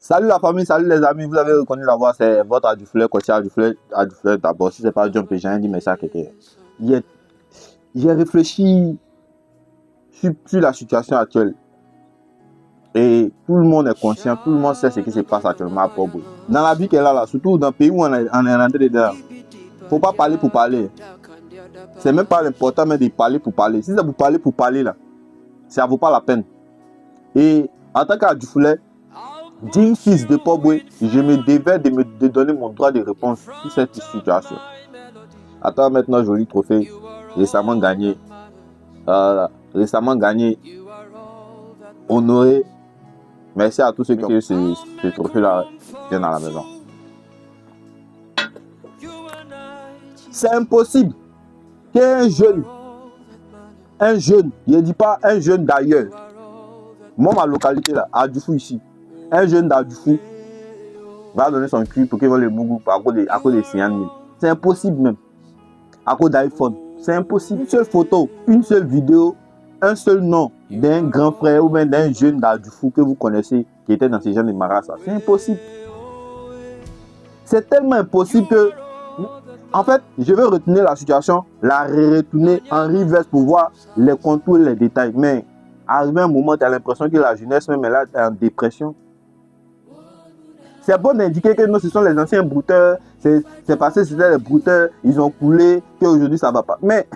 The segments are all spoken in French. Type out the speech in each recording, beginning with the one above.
Salut la famille, salut les amis, vous avez reconnu la voix, c'est votre Adufleur, Coach Adufleur d'abord, si c'est pas Jump, j'ai rien dit, mais ça, quelqu'un. J'ai réfléchi sur la situation actuelle. Et tout le monde est conscient, tout le monde sait ce qui se passe actuellement à Port-Boué. Dans la vie qu'elle a là, surtout dans le pays où on est rentré dedans, faut pas parler pour parler. C'est même pas l'important, mais de parler pour parler. Si c'est pour parler là, ça vaut pas la peine. Et en tant qu'Adufleur, digne fils de Port-Boué, je me devais de donner mon droit de réponse sur cette situation. Attends, maintenant, joli trophée, récemment gagné. Honoré. Merci à tous ceux qui ont eu ce trophée-là viennent à la maison. C'est impossible qu'un jeune, je ne dis pas un jeune d'ailleurs, moi, ma localité là, à Dufou ici, un jeune d'Adufou va donner son cul pour qu'il voit le bougou à cause de 50 000. C'est impossible même. À cause d'iPhone. C'est impossible. Une seule photo, une seule vidéo, un seul nom d'un grand frère ou même d'un jeune d'Adufou que vous connaissez qui était dans ces gens de Marassa. C'est impossible. C'est tellement impossible que, en fait, je vais retenir la situation, la retourner en reverse pour voir les contours et les détails. Mais arrivé un moment, tu as l'impression que la jeunesse même est là en dépression. C'est bon d'indiquer que non, ce sont les anciens brouteurs, c'est passé, c'était les brouteurs, ils ont coulé, qu'aujourd'hui ça va pas. Mais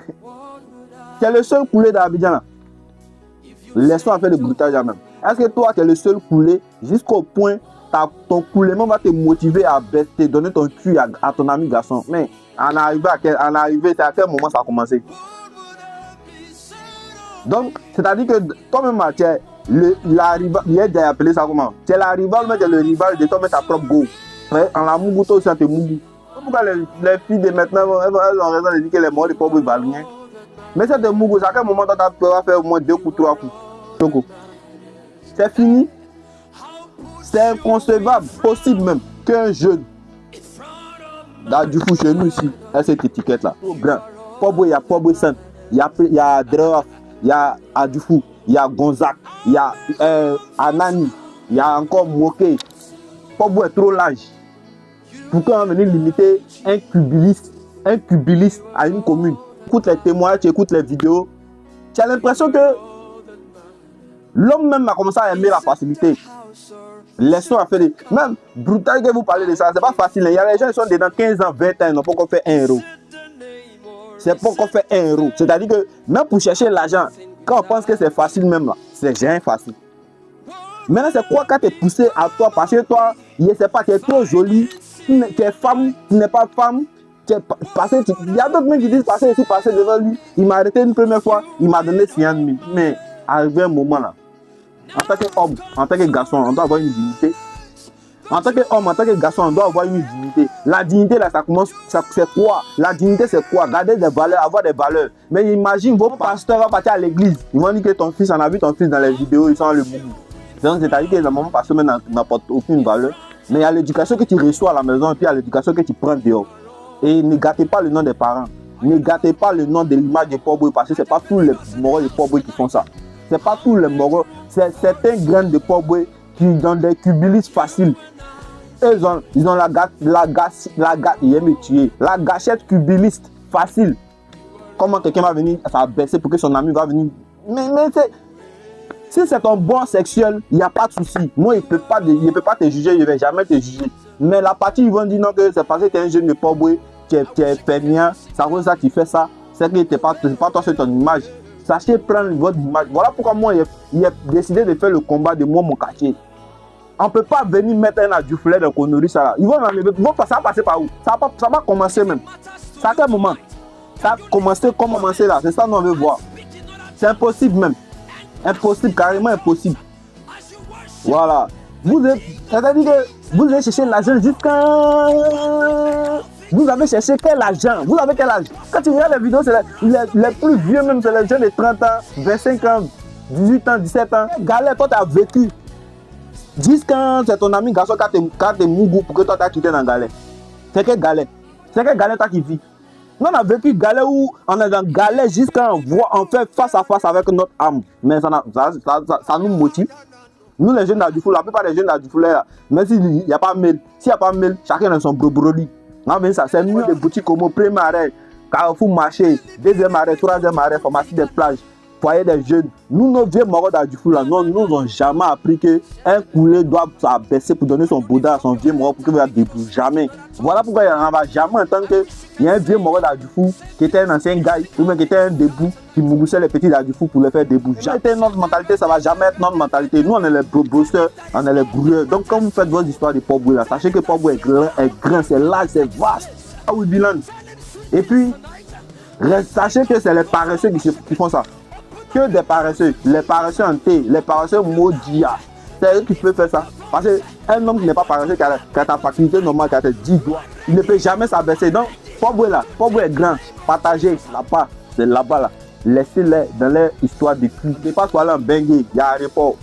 c'est le seul coulé d'Abidjan là. Laisse-toi faire le broutage même. Est-ce que toi, tu es le seul coulé jusqu'au point, ton coulement va te motiver à te donner ton cul à ton ami garçon. Mais en arrivant, c'est à quel moment ça a commencé? Donc, c'est-à-dire que toi-même, tu es la rival, il a appelé ça comment? Tu es la rival, mais tu es le rival de toi-même ta propre go. En la mougou, toi aussi, tu es mougou. Pourquoi les filles de maintenant, elles ont raison de dire que les morts de pauvres valent rien? Mais c'est de mougou, à quel moment tu vas faire au moins 2 coups, 3 coups? C'est fini. C'est inconcevable, possible même, qu'un jeune d'Adufou chez nous ici, a cette étiquette-là. Port-Boué, il y a Port-Boué Sainte, il y a Dreoff, il y a Adufou, il y a Gonzac, il y a Anani, il y a encore Moké. Port-Boué est trop large. Pourquoi on va venir limiter un cubiliste à une commune? Tu écoutes les témoignages, tu écoutes les vidéos, tu as l'impression que l'homme même a commencé à aimer la facilité. Laisse-toi faire même brutal que vous parlez de ça, c'est pas facile. Il y a des gens qui sont dedans 15 ans, 20 ans, ils n'ont pas encore fait 1 euro. C'est pas encore fait 1 euro. C'est-à-dire que même pour chercher l'argent, quand on pense que c'est facile même là, c'est jamais facile. Maintenant, c'est quoi quand tu es poussé à toi parce que toi, je sais pas, tu es trop jolie, tu es femme, tu n'es pas femme. Il y a d'autres mecs qui disent passer devant lui. Il m'a arrêté une première fois, il m'a donné 50 000. Mais arrivé un moment là, en tant qu'homme, en tant que garçon, on doit avoir une dignité. En tant qu'homme, en tant que garçon, on doit avoir une dignité. La dignité là, ça commence, c'est quoi? La dignité c'est quoi? Garder des valeurs, avoir des valeurs. Mais imagine, vos pasteurs vont partir à l'église. Ils vont dire que ton fils, on a vu ton fils dans les vidéos, ils sont le boubou. Donc c'est-à-dire que le moment pasteur n'apporte aucune valeur. Mais il y a l'éducation que tu reçois à la maison et puis il y a l'éducation que tu prends dehors. Et ne gâtez pas le nom des parents. Ne gâtez pas le nom de l'image de Port-Boué parce que ce n'est pas tous les moraux de Port-Boué qui font ça. Ce n'est pas tous les moraux. C'est certains grains de Port-Boué qui donnent des cubilistes faciles. Ils ont la gâchette cubiliste facile. Comment quelqu'un va venir s'abaisser pour que son ami va venir. Mais si c'est un bon sexuel, il n'y a pas de souci. Moi, il ne peut pas te juger, je ne vais jamais te juger. Mais la partie, ils vont dire non, que c'est parce que tu es un jeune de Port-Boué, tu es fermier, ça cause ça, tu fais ça. C'est que tu n'est pas toi, c'est ton image. Sachez prendre votre image. Voilà pourquoi moi, il a décidé de faire le combat de moi, mon quartier. On ne peut pas venir mettre un Adufleur de conneries, ça là. Ils vont enlever. Ça va passer par où? Ça va commencer même. C'est à quel moment? Ça a commencé, commencer là. C'est ça qu'on veut voir. C'est impossible même. Impossible, carrément impossible. Voilà. C'est-à-dire que vous allez chercher l'argent jusqu'à... Vous avez cherché quel argent? Vous avez quel âge? Quand tu regardes les vidéos, c'est les plus vieux même, c'est les jeunes de 30 ans, 25 ans, 18 ans, 17 ans. Galère, toi tu as vécu. Jusqu'à c'est ton ami garçon quand t'es mougou pour que toi tu as quitté dans la galère. C'est quelle galère? C'est quelle galère toi qui vis? Nous on a vécu galère où on est dans galère jusqu'à on fait face à face avec notre âme. Mais ça nous motive. Nous, les jeunes d'Adufou, la plupart des jeunes d'Adufou, là, même s'il n'y a pas de mail, s'il n'y a pas de mail, chacun dans son broli. C'est mieux des boutiques comme au premier arrêt, Carrefour Marché, deuxième arrêt, troisième arrêt, pharmacie des plages, foyer des jeunes. Nous, nos vieux morts d'Adufou, là, nous n'ont jamais appris qu'un coulé doit s'abaisser pour donner son bouddha à son vieux mort pour qu'il va debout. Jamais. Voilà pourquoi il n'en va jamais entendre qu'il y a un vieux mort d'Adufou qui était un ancien gars, ou bien qui était un debout, qui moussait les petits d'Adufou pour les faire debout. Jamais notre mentalité, ça va jamais être notre mentalité. Nous, on est les bosseurs, on est les grouilleurs. Donc, quand vous faites votre histoire de Port-Boué, là, sachez que Port-Boué est grand, c'est large, c'est vaste. Ah oui, bilan. Et puis, sachez que c'est les paresseux qui font ça. Que des paresseux, les paresseux en thé, les paresseux maudits, c'est eux qui peuvent faire ça. Parce qu'un homme qui n'est pas paresseux, qui a ta faculté normale, qui a tes 10 doigts, il ne peut jamais s'abaisser. Donc, Port-Boué là, Port-Boué est grand, partagez là-bas, c'est là-bas là. Laissez-les dans leur histoire de cul. On dépasse pour aller en Bengué, il y a un aéroport.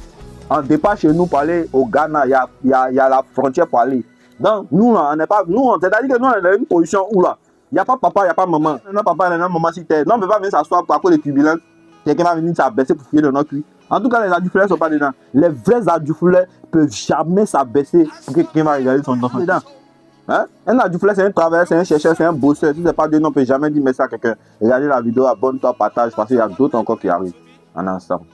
On dépasse chez nous pour aller au Ghana, il y a la frontière pour aller. Donc, nous là, on n'est pas. Nous, c'est-à-dire que nous, on est dans une position où là, il n'y a pas papa, il n'y a pas maman. Non, papa, il y a maman si t'es. Non, on ne peut pas venir s'asseoir à cause des turbulences. Quelqu'un va venir s'abaisser pour fouiller dans notre cuit. En tout cas, les adultes ne sont pas dedans. Les vrais adultes ne peuvent jamais s'abaisser pour que quelqu'un va regarder son enfant dedans. Hein? Un adulte, c'est un travailleur, c'est un chercheur, c'est un bosseur. Si ce n'est pas Dieu, on ne peut jamais dire merci à quelqu'un. Regardez la vidéo, abonne-toi, partage, parce qu'il y a d'autres encore qui arrivent en ensemble.